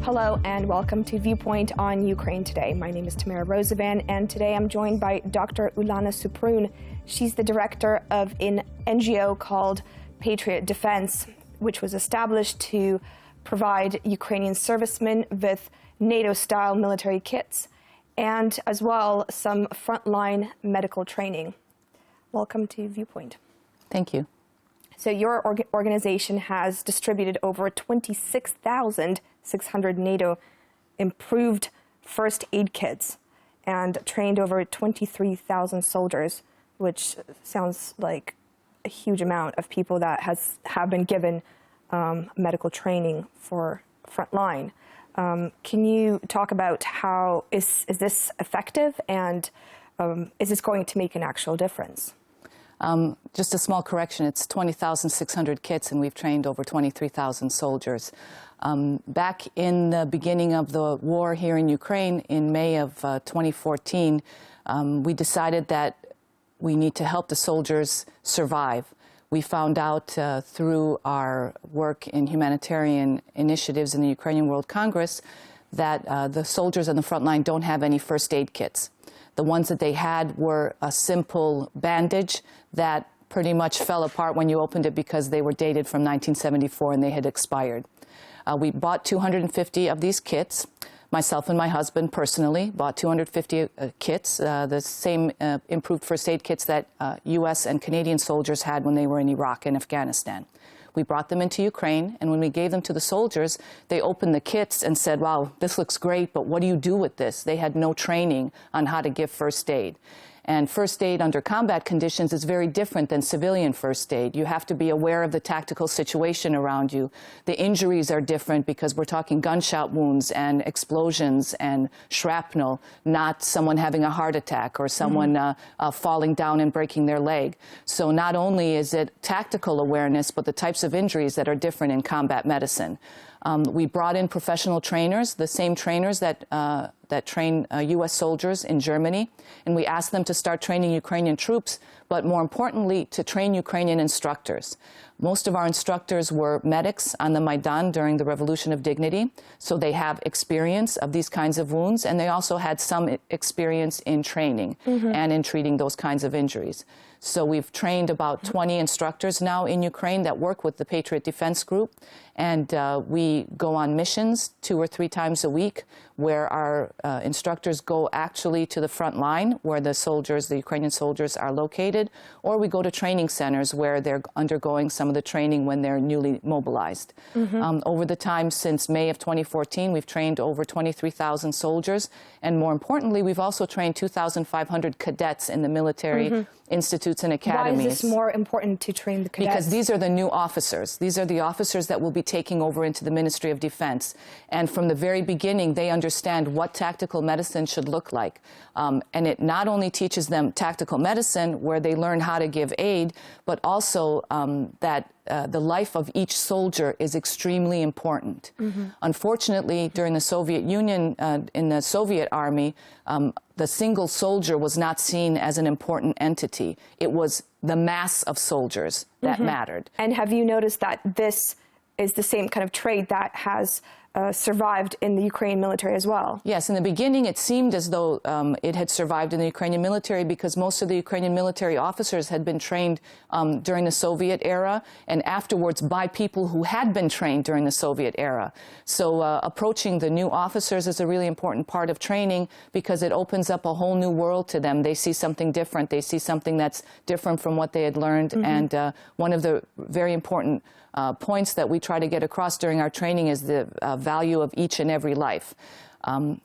Hello and welcome to Viewpoint on Ukraine Today. My name is Tamara Rosavan, and today I'm joined by Dr. Ulana Suprun. She's the director of an NGO called Patriot Defense, which was established to provide Ukrainian servicemen with NATO-style military kits and as well some frontline medical training. Welcome to Viewpoint. Thank you. So your organization has distributed over 26,600 NATO improved first aid kits and trained over 23,000 soldiers, which sounds like a huge amount of people that have been given medical training for frontline. Can you talk about how is this effective, and is this going to make an actual difference? Just a small correction, it's 20,600 kits, and we've trained over 23,000 soldiers. Back in the beginning of the war here in Ukraine, in May of 2014, we decided that we need to help the soldiers survive. We found out through our work in humanitarian initiatives in the Ukrainian World Congress that the soldiers on the front line don't have any first aid kits. The ones that they had were a simple bandage that pretty much fell apart when you opened it because they were dated from 1974 and they had expired. We bought 250 of these kits. Myself and my husband personally bought 250 kits, the same improved first aid kits that U.S. and Canadian soldiers had when they were in Iraq and Afghanistan. We brought them into Ukraine, and when we gave them to the soldiers, they opened the kits and said, wow, this looks great, but what do you do with this? They had no training on how to give first aid. And first aid under combat conditions is very different than civilian first aid. You have to be aware of the tactical situation around you. The injuries are different because we're talking gunshot wounds and explosions and shrapnel, not someone having a heart attack or someone falling down and breaking their leg. So not only is it tactical awareness, but the types of injuries that are different in combat medicine. We brought in professional trainers, the same trainers that train U.S. soldiers in Germany, and we asked them to start training Ukrainian troops, but more importantly, to train Ukrainian instructors. Most of our instructors were medics on the Maidan during the Revolution of Dignity, so they have experience of these kinds of wounds, and they also had some experience in training and in treating those kinds of injuries. So we've trained about 20 instructors now in Ukraine that work with the Patriot Defense Group, and we go on missions 2 or 3 times a week where our instructors go actually to the front line where the soldiers, the Ukrainian soldiers, are located, or we go to training centers where they're undergoing some of the training when they're newly mobilized. Over the time since May of 2014, we've trained over 23,000 soldiers, and more importantly, we've also trained 2,500 cadets in the military institutes and academies. Why is this more important to train the cadets? Because these are the new officers. These are the officers that will be taking over into the Ministry of Defense. And from the very beginning, they understand what tactical medicine should look like. And it not only teaches them tactical medicine, where they learn how to give aid, but also that the life of each soldier is extremely important. Unfortunately, during the Soviet Union, in the Soviet Army, the single soldier was not seen as an important entity. It was the mass of soldiers that mattered. And have you noticed that this is the same kind of trait that has survived in the Ukrainian military as well? Yes, in the beginning it seemed as though it had survived in the Ukrainian military because most of the Ukrainian military officers had been trained during the Soviet era and afterwards by people who had been trained during the Soviet era. So approaching the new officers is a really important part of training because it opens up a whole new world to them. They see something different. They see something that's different from what they had learned. And one of the very important points that we try to get across during our training is the value of each and every life.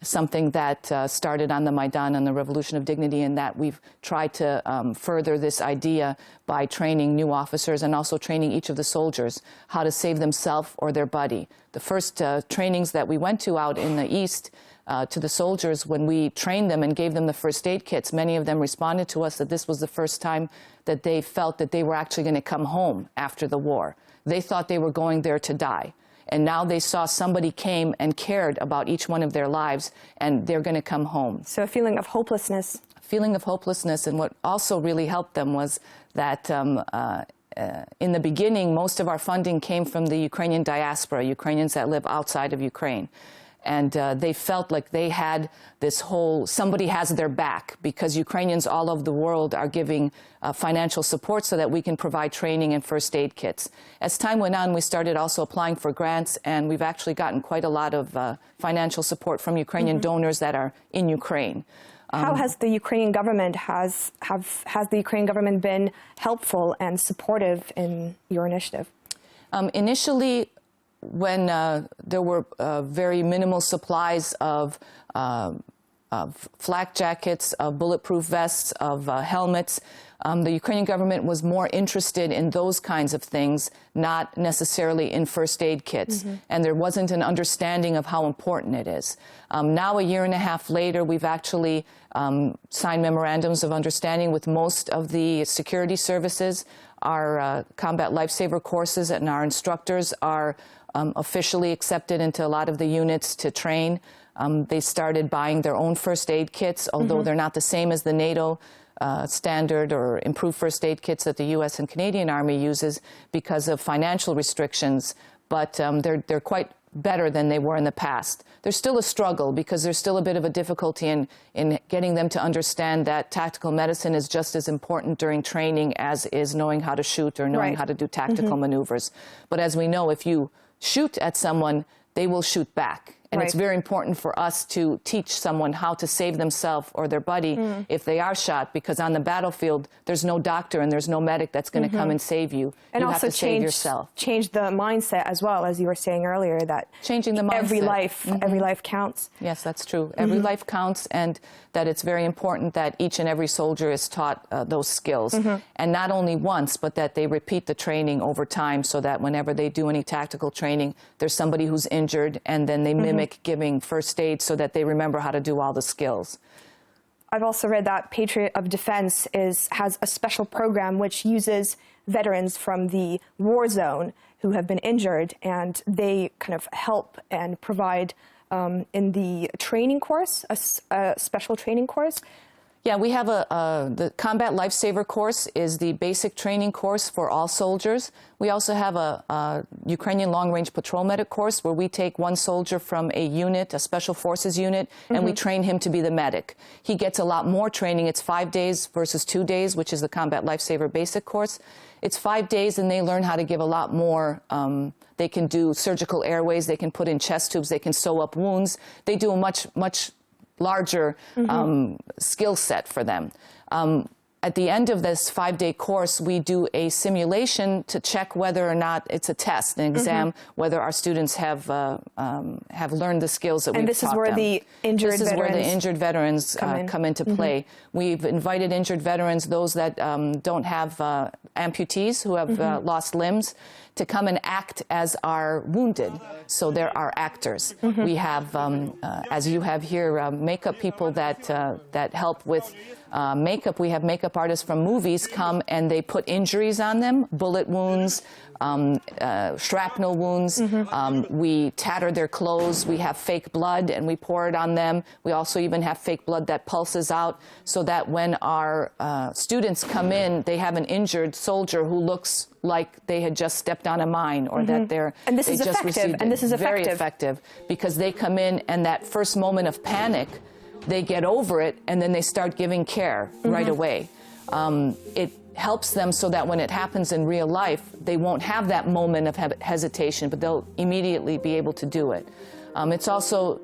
Something that started on the Maidan and the Revolution of Dignity, and that we've tried to further this idea by training new officers and also training each of the soldiers how to save themselves or their buddy. The first trainings that we went to out in the East to the soldiers, when we trained them and gave them the first aid kits, many of them responded to us that this was the first time that they felt that they were actually going to come home after the war. They thought they were going there to die. And now they saw somebody came and cared about each one of their lives, and they're going to come home. So a feeling of hopelessness. A feeling of hopelessness. And what also really helped them was that in the beginning, most of our funding came from the Ukrainian diaspora, Ukrainians that live outside of Ukraine. And they felt like they had this whole, somebody has their back, because Ukrainians all over the world are giving financial support so that we can provide training and first aid kits. As time went on, we started also applying for grants, and we've actually gotten quite a lot of financial support from Ukrainian donors that are in Ukraine. How has the Ukrainian government has the Ukrainian government been helpful and supportive in your initiative? Initially, when there were very minimal supplies of flak jackets, of bulletproof vests, of helmets, the Ukrainian government was more interested in those kinds of things, not necessarily in first aid kits. And there wasn't an understanding of how important it is. Now, a year and a half later, we've actually signed memorandums of understanding with most of the security services. Our combat lifesaver courses and our instructors are officially accepted into a lot of the units to train. They started buying their own first aid kits, although they're not the same as the NATO standard or improved first aid kits that the U.S. and Canadian Army uses because of financial restrictions, but they're quite better than they were in the past. There's still a struggle because there's still a bit of a difficulty in getting them to understand that tactical medicine is just as important during training as is knowing how to shoot or knowing how to do tactical maneuvers. But as we know, if you shoot at someone, they will shoot back. And it's very important for us to teach someone how to save themselves or their buddy if they are shot, because on the battlefield, there's no doctor and there's no medic that's going to come and save you. And you also have to save yourself. Change the mindset as well, as you were saying earlier, that changing the mindset. Every life counts. Yes, that's true. Every life counts, and that it's very important that each and every soldier is taught those skills. And not only once, but that they repeat the training over time so that whenever they do any tactical training, there's somebody who's injured, and then they mimic giving first aid so that they remember how to do all the skills. I've also read that Patriot of Defense has a special program which uses veterans from the war zone who have been injured, and they kind of help and provide in the training course, a special training course. Yeah, we have the Combat Lifesaver course is the basic training course for all soldiers. We also have a Ukrainian long-range patrol medic course where we take one soldier from a unit, a special forces unit, and we train him to be the medic. He gets a lot more training. It's 5 days versus 2 days, which is the Combat Lifesaver basic course. It's 5 days, and they learn how to give a lot more. They can do surgical airways. They can put in chest tubes. They can sew up wounds. They do a much larger skill set for them. At the end of this 5-day course, we do a simulation to check whether or not it's a test, an exam, whether our students have learned the skills that we've taught them. And this is where the injured veterans where the injured veterans come into play. We've invited injured veterans, those that don't have amputees who have lost limbs, to come and act as our wounded. So they're our actors. We have, as you have here, makeup people that help with makeup. We have makeup artists from movies come and they put injuries on them, bullet wounds, shrapnel wounds. We tatter their clothes. We have fake blood and we pour it on them. We also even have fake blood that pulses out so that when our students come in, they have an injured soldier who looks like they had just stepped on a mine or that they're and this is effective. And this is very effective because they come in and that first moment of panic, they get over it and then they start giving care right away. It helps them so that when it happens in real life, they won't have that moment of hesitation, but they'll immediately be able to do it. It's also,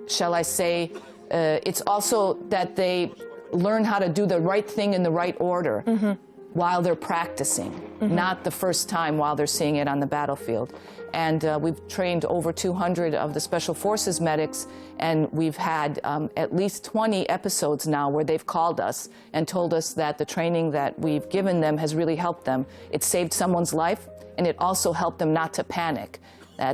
shall I say, it's also that they learn how to do the right thing in the right order while they're practicing, not the first time while they're seeing it on the battlefield. And we've trained over 200 of the Special Forces medics, and we've had at least 20 episodes now where they've called us and told us that the training that we've given them has really helped them. It saved someone's life, and it also helped them not to panic.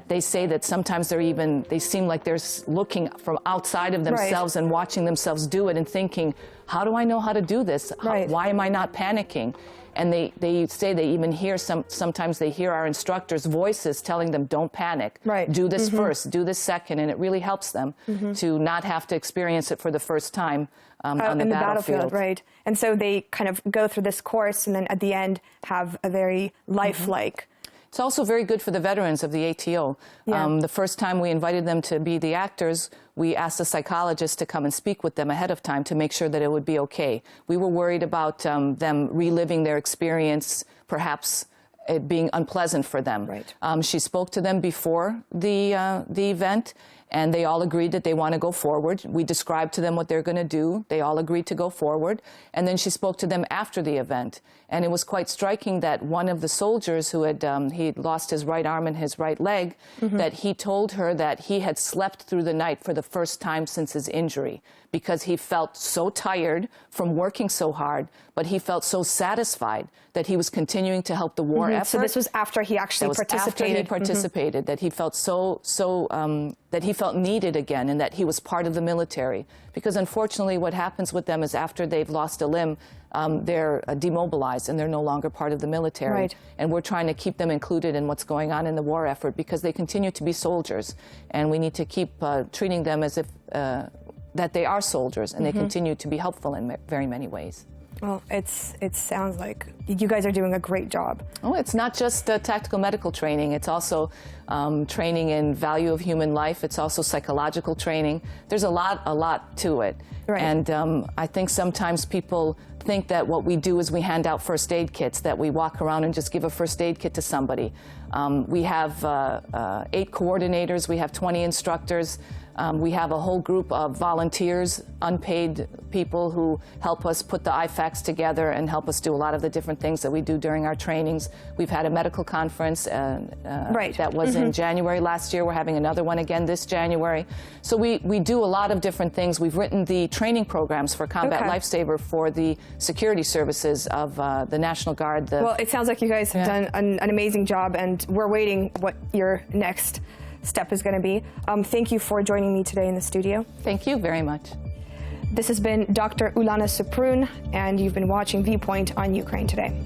They say that sometimes they seem like they're looking from outside of themselves and watching themselves do it and thinking, how do I know how to do this? Why am I not panicking? And they say they even hear sometimes they hear our instructors' voices telling them, don't panic. Do this first, do this second. And it really helps them to not have to experience it for the first time on the battlefield. Right. And so they kind of go through this course and then at the end have a very lifelike It's also very good for the veterans of the ATO. Yeah. The first time we invited them to be the actors, we asked a psychologist to come and speak with them ahead of time to make sure that it would be okay. We were worried about them reliving their experience, perhaps it being unpleasant for them. Right. She spoke to them before the event, and they all agreed that they want to go forward. We described to them what they're going to do. They all agreed to go forward. And then she spoke to them after the event. And it was quite striking that one of the soldiers who had he'd lost his right arm and his right leg, that he told her that he had slept through the night for the first time since his injury because he felt so tired from working so hard, but he felt so satisfied that he was continuing to help the war effort. So this was after he actually participated. After he participated, that he felt that he felt needed again and that he was part of the military. Because unfortunately what happens with them is after they've lost a limb, they're demobilized and they're no longer part of the military. Right. And we're trying to keep them included in what's going on in the war effort because they continue to be soldiers. And we need to keep treating them as if that they are soldiers and they continue to be helpful in very many ways. Well, it sounds like you guys are doing a great job. Oh, it's not just tactical medical training. It's also training in value of human life. It's also psychological training. There's a lot to it. Right. And I think sometimes people think that what we do is we hand out first aid kits, that we walk around and just give a first aid kit to somebody. We have 8 coordinators. We have 20 instructors. We have a whole group of volunteers, unpaid people who help us put the IFACs together and help us do a lot of the different things that we do during our trainings. We've had a medical conference that was in January last year. We're having another one again this January. So we do a lot of different things. We've written the training programs for Combat Lifesaver for the security services of the National Guard. Well, it sounds like you guys have done an amazing job, and we're waiting what your next step is going to be. Thank you for joining me today in the studio. Thank you very much. This has been Dr. Ulana Suprun, and you've been watching Viewpoint on Ukraine Today.